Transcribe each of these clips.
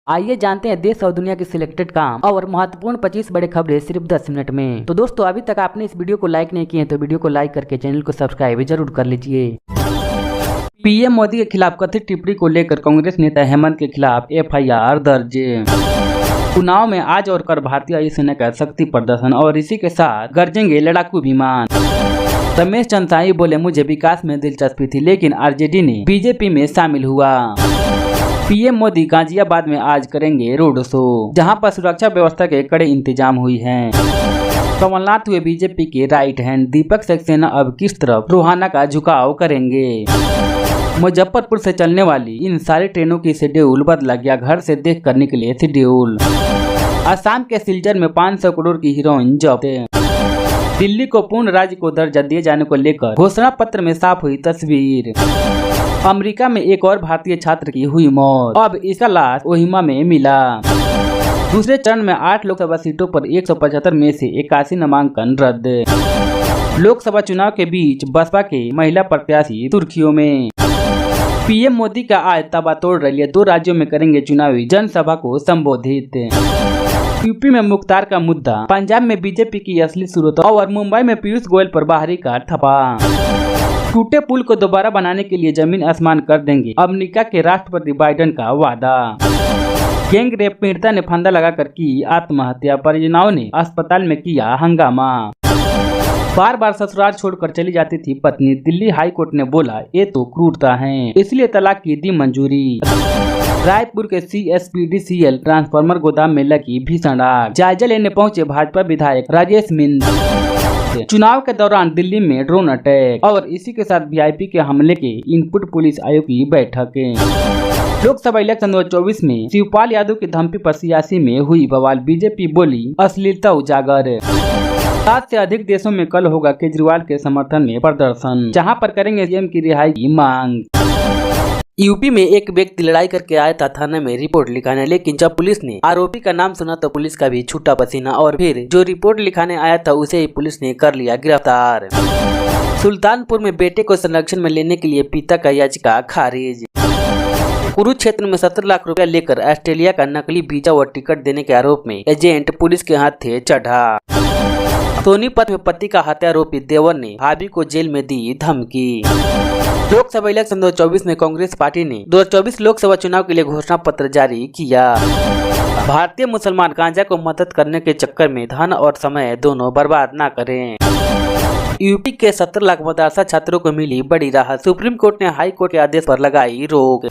आइए जानते हैं देश और दुनिया की सिलेक्टेड काम और महत्वपूर्ण 25 बड़े खबरें सिर्फ 10 मिनट में। तो दोस्तों अभी तक आपने इस वीडियो को लाइक नहीं किए तो वीडियो को लाइक करके चैनल को सब्सक्राइब जरूर कर लीजिए। पीएम मोदी के खिलाफ कथित टिप्पणी को लेकर कांग्रेस नेता हेमंत के खिलाफ एफआईआर दर्ज। चुनाव में आज और कल भारतीय वायुसेना का शक्ति प्रदर्शन और इसी के साथ गरजेंगे लड़ाकू विमान। रमेश चंद्रसाई बोले, मुझे विकास में दिलचस्पी थी लेकिन आरजेडी ने बीजेपी में शामिल हुआ। पीएम मोदी गाजियाबाद में आज करेंगे रोड शो, जहां पर सुरक्षा व्यवस्था के कड़े इंतजाम हुई हैं। कमलनाथ हुए बीजेपी के राइट हैंड, दीपक सक्सेना अब किस तरफ रोहाना का झुकाव करेंगे। मुजफ्फरपुर से चलने वाली इन सारी ट्रेनों की शेड्यूल बदला गया, घर से देख कर निकले शेड्यूल। असम के सिलचर में 500 करोड़ की हीरोइन जब्त। दिल्ली को पूर्ण राज्य को दर्जा दिए जाने को लेकर घोषणा पत्र में साफ हुई तस्वीर। अमेरिका में एक और भारतीय छात्र की हुई मौत, अब इसका लाश कोहिमा में मिला। दूसरे चरण में 8 लोकसभा सीटों पर 175 में से 81 नामांकन रद्द। लोकसभा चुनाव के बीच बसपा के महिला प्रत्याशी सुर्खियों में। पीएम मोदी का आज ताबड़तोड़ रैली, 2 राज्यों में करेंगे चुनावी जनसभा को संबोधित। यूपी में मुख्तार का मुद्दा, पंजाब में बीजेपी की असली सूरत और मुंबई में पीयूष गोयल पर बाहरी का ठप्पा। टूटे पुल को दोबारा बनाने के लिए जमीन आसमान कर देंगे, अमेरिका के राष्ट्रपति बाइडेन का वादा। गैंग रेप पीड़िता ने फंदा लगाकर की आत्महत्या, परिजनों ने अस्पताल में किया हंगामा। बार बार ससुराल छोड़कर चली जाती थी पत्नी, दिल्ली हाई कोर्ट ने बोला ये तो क्रूरता है, इसलिए तलाक की दी मंजूरी। रायपुर के CSPDCL ट्रांसफार्मर गोदाम में लगी भीषण आग, जायजा लेने पहुंचे भाजपा विधायक राजेश मिंद। चुनाव के दौरान दिल्ली में ड्रोन अटैक और इसी के साथ VIP के हमले के इनपुट पुलिस आयोग की बैठक। लोकसभा इलेक्शन 2024 में शिवपाल यादव की धमकी पर सियासी में हुई बवाल, बीजेपी बोली अश्लीलता उजागर। 7 से अधिक देशों में कल होगा केजरीवाल के समर्थन में प्रदर्शन, जहां पर करेंगे सीएम की रिहाई की मांग। यूपी में एक व्यक्ति लड़ाई करके आया था थाने में रिपोर्ट लिखाने, लेकिन जब पुलिस ने आरोपी का नाम सुना तो पुलिस का भी छूटा पसीना और फिर जो रिपोर्ट लिखाने आया था उसे ही पुलिस ने कर लिया गिरफ्तार। सुल्तानपुर में बेटे को संरक्षण में लेने के लिए पिता का याचिका खारिज। कुरुक्षेत्र में 17 लाख रुपया लेकर ऑस्ट्रेलिया का नकली वीजा और टिकट देने के आरोप में एजेंट पुलिस के हाथ थे चढ़ा। सोनीपत में पति का हत्यारोपी देवर ने भाभी को जेल में दी धमकी। लोकसभा इलेक्शन 2024 में कांग्रेस पार्टी ने 2024 लोकसभा चुनाव के लिए घोषणा पत्र जारी किया। भारतीय मुसलमान गांजा को मदद करने के चक्कर में धन और समय दोनों बर्बाद न करें। यूपी के 17 लाख मदरसा छात्रों को मिली बड़ी राहत, सुप्रीम कोर्ट ने हाई कोर्ट के आदेश पर लगाई रोक।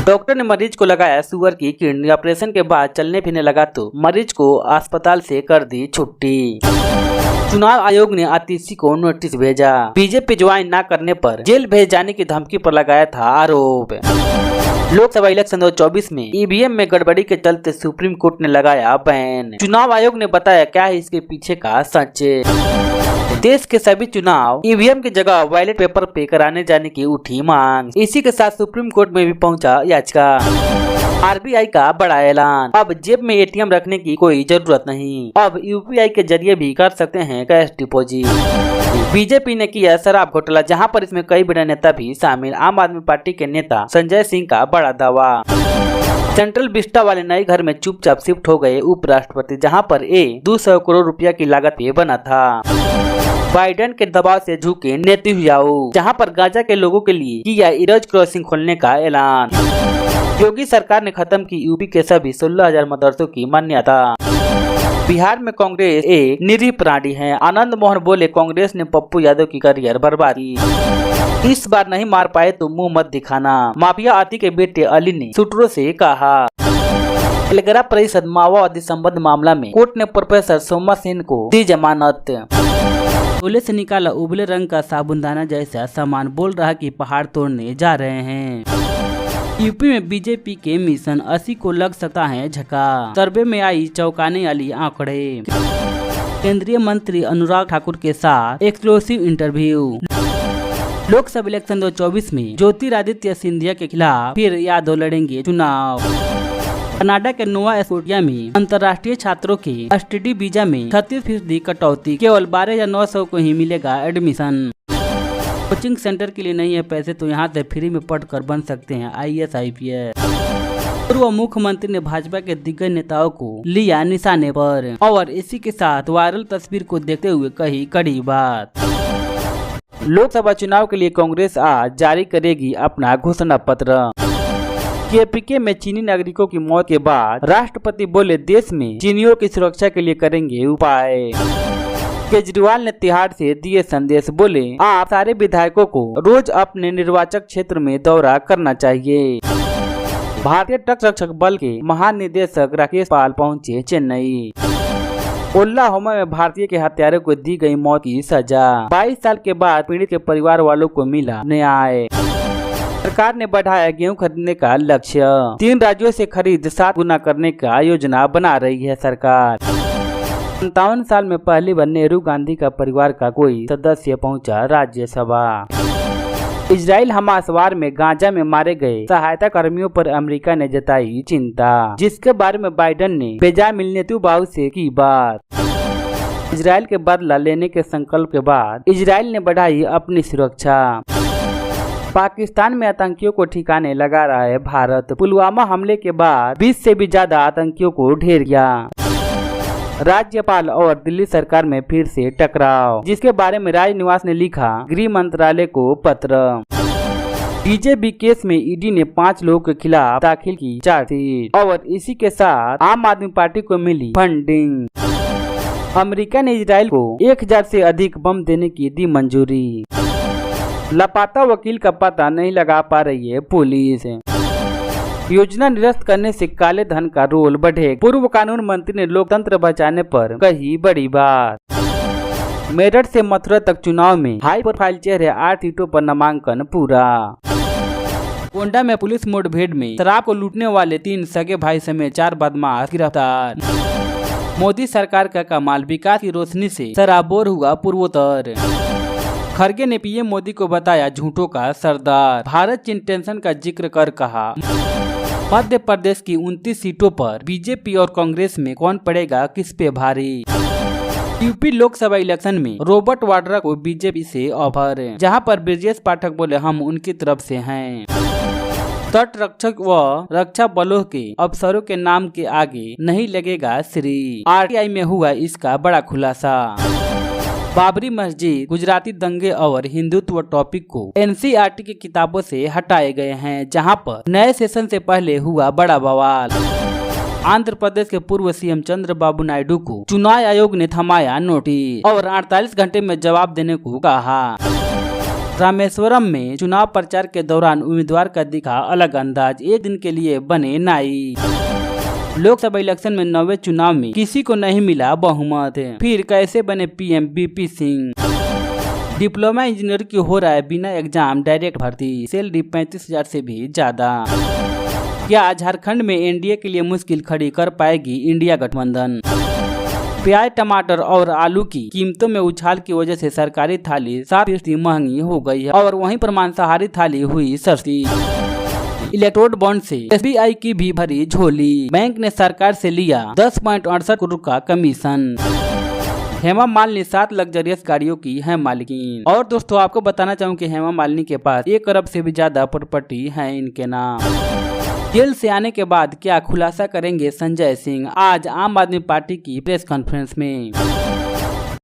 डॉक्टर ने मरीज को लगाया सुअर की किडनी, ऑपरेशन के बाद चलने फिरने लगा तो मरीज को अस्पताल से कर दी छुट्टी। चुनाव आयोग ने आतिशी को नोटिस भेजा, बीजेपी ज्वाइन न करने पर जेल भेज जाने की धमकी पर लगाया था आरोप। लोकसभा इलेक्शन 2024 में EVM में गड़बड़ी के चलते सुप्रीम कोर्ट ने लगाया बैन, चुनाव आयोग ने बताया क्या है इसके पीछे का सच। देश के सभी चुनाव EVM की जगह बैलेट पेपर पे कराने जाने की उठी मांग, इसी के साथ सुप्रीम कोर्ट में भी पहुंचा याचिका। RBI का बड़ा ऐलान, अब जेब में ATM रखने की कोई जरूरत नहीं, अब UPI के जरिए भी कर सकते हैं कैश डिपॉजिट। बीजेपी ने किया शराब घोटाला, जहां पर इसमें कई बड़े नेता भी शामिल, आम आदमी पार्टी के नेता संजय सिंह का बड़ा दावा। सेंट्रल विस्टा वाले नए घर में चुपचाप शिफ्ट हो गए उपराष्ट्रपति, जहां पर 200 करोड़ रुपया की लागत पे बना था। बाइडेन के दबाव से झुके नेतन्याहू, जहां पर गाजा के लोगों के लिए किया इरोज क्रॉसिंग खोलने का ऐलान। योगी सरकार ने खत्म की यूपी के सभी 16,000 मदरसों की मान्यता। बिहार में कांग्रेस एक निरीह प्राणी है, आनंद मोहन बोले कांग्रेस ने पप्पू यादव की करियर बर्बाद की, इस बार नहीं मार पाए तो मुंह मत दिखाना, माफिया आती के बेटे अली ने सूत्रों से कहा। तेलंगाना परिषद माओवादी संबंध मामला में कोर्ट ने प्रोफेसर सोमा सेन को दी जमानत। गोले से निकाला उबले रंग का साबुनदाना जैसा सामान, बोल रहा कि पहाड़ तोड़ने जा रहे हैं। यूपी में बीजेपी के मिशन 80 को लग सकता है झटका, सर्वे में आई चौंकाने वाली आंकड़े। केंद्रीय मंत्री अनुराग ठाकुर के साथ एक्सक्लूसिव इंटरव्यू। लोकसभा इलेक्शन 2024 में ज्योतिरादित्य सिंधिया के खिलाफ फिर यादव लड़ेंगे चुनाव। कनाडा के नोवा स्कोटिया में अंतर्राष्ट्रीय छात्रों के STD वीजा में 36% कटौती, केवल 12,900 को ही मिलेगा एडमिशन। कोचिंग सेंटर के लिए नहीं है पैसे तो यहाँ से फ्री में पढ़कर बन सकते हैं IAS IPS। पूर्व मुख्यमंत्री ने भाजपा के दिग्गज नेताओं को लिया निशाने पर और इसी के साथ वायरल तस्वीर को देखते हुए कही कड़ी बात। लोकसभा चुनाव के लिए कांग्रेस आज जारी करेगी अपना घोषणा पत्र। केपीके में चीनी नागरिकों की मौत के बाद राष्ट्रपति बोले देश में चीनियों की सुरक्षा के लिए करेंगे उपाय। केजरीवाल ने तिहाड़ से दिए संदेश, बोले आप सारे विधायकों को रोज अपने निर्वाचक क्षेत्र में दौरा करना चाहिए। भारतीय तट रक्षक बल के महानिदेशक राकेश पाल पहुंचे चेन्नई। ओक्लाहोमा में भारतीय के हत्यारों को दी गई मौत की सजा। 22 साल के बाद पीड़ित के परिवार वालों को मिला न्याय। सरकार ने बढ़ाया गेहूं खरीदने का लक्ष्य। 3 राज्यों से खरीद 7 गुना करने का योजना बना रही है सरकार। 57 साल में पहली बार नेहरू गांधी का परिवार का कोई सदस्य पहुंचा राज्यसभा। इजराइल हमास वार में गाजा में मारे गए सहायता कर्मियों पर अमेरिका ने जताई चिंता, जिसके बारे में बाइडेन ने बेंजामिन नेतन्याहू से की बात। इजराइल के बदला लेने के संकल्प के बाद इजराइल ने बढ़ाई अपनी सुरक्षा। पाकिस्तान में आतंकियों को ठिकाने लगा रहा है भारत। पुलवामा हमले के बाद 20 से भी ज्यादा आतंकियों को ढेर गया। राज्यपाल और दिल्ली सरकार में फिर से टकराव, जिसके बारे में राजनिवास ने लिखा गृह मंत्रालय को पत्र। बीजेपी केस में ईडी ने 5 लोगों के खिलाफ दाखिल की चार्जशीट और इसी के साथ आम आदमी पार्टी को मिली फंडिंग। अमेरिका ने इजराइल को 1000 से अधिक बम देने की दी मंजूरी। लापता वकील का पता नहीं लगा पा रही है पुलिस। योजना निरस्त करने से काले धन का रोल बढ़े। पूर्व कानून मंत्री ने लोकतंत्र बचाने पर कही बड़ी बात। मेरठ से मथुरा तक चुनाव में हाई प्रोफाइल चेहरे 8 सीटों पर नामांकन पूरा। गोंडा में पुलिस मुठभेड़ में शराब को लूटने वाले 3 सगे भाई समेत 4 बदमाश गिरफ्तार। मोदी सरकार का कमाल, विकास की रोशनी से सराबोर हुआ पूर्वोत्तर। खड़गे ने पीएम मोदी को बताया झूठों का सरदार। भारत चीन टेंशन का जिक्र कर कहा मध्य प्रदेश की 29 सीटों पर बीजेपी और कांग्रेस में कौन पड़ेगा किस पे भारी। यूपी लोकसभा इलेक्शन में रॉबर्ट वाड्रा को बीजेपी से ऑफर, जहां पर ब्रजेश पाठक बोले हम उनकी तरफ से हैं। तट रक्षक व रक्षा बलों के अफसरों के नाम के आगे नहीं लगेगा श्री। आरटीआई में हुआ इसका बड़ा खुलासा। बाबरी मस्जिद, गुजराती दंगे और हिंदुत्व टॉपिक को एनसीईआरटी की किताबों से हटाए गए हैं, जहां पर नए सेशन से पहले हुआ बड़ा बवाल। आंध्र प्रदेश के पूर्व सीएम चंद्रबाबू नायडू को चुनाव आयोग ने थमाया नोटिस और 48 घंटे में जवाब देने को कहा। रामेश्वरम में चुनाव प्रचार के दौरान उम्मीदवार का दिखा अलग अंदाज, एक दिन के लिए बने नाई। लोकसभा इलेक्शन में 9वें चुनाव में किसी को नहीं मिला बहुमत, फिर कैसे बने PM BP Singh. Diploma engineer की हो रहा है बिना एग्जाम डायरेक्ट भर्ती, सैलरी 35,000 से भी ज्यादा। क्या झारखंड में एनडीए के लिए मुश्किल खड़ी कर पाएगी इंडिया गठबंधन। प्याज, टमाटर और आलू की कीमतों में उछाल की वजह से सरकारी थाली 7% महंगी हो गई है और वहीं पर मांसाहारी थाली हुई सस्ती। इलेक्ट्रोड बॉन्ड से एसबीआई की भी भरी झोली, बैंक ने सरकार से लिया 10.68 करोड़ का कमीशन। हेमा मालिनी 7 लग्जरियस गाड़ियों की है मालिकीन। और दोस्तों आपको बताना चाहूँ कि हेमा मालिनी के पास 1 अरब से भी ज्यादा प्रॉपर्टी है इनके नाम। जेल से आने के बाद क्या खुलासा करेंगे संजय सिंह, आज आम आदमी पार्टी की प्रेस कॉन्फ्रेंस में।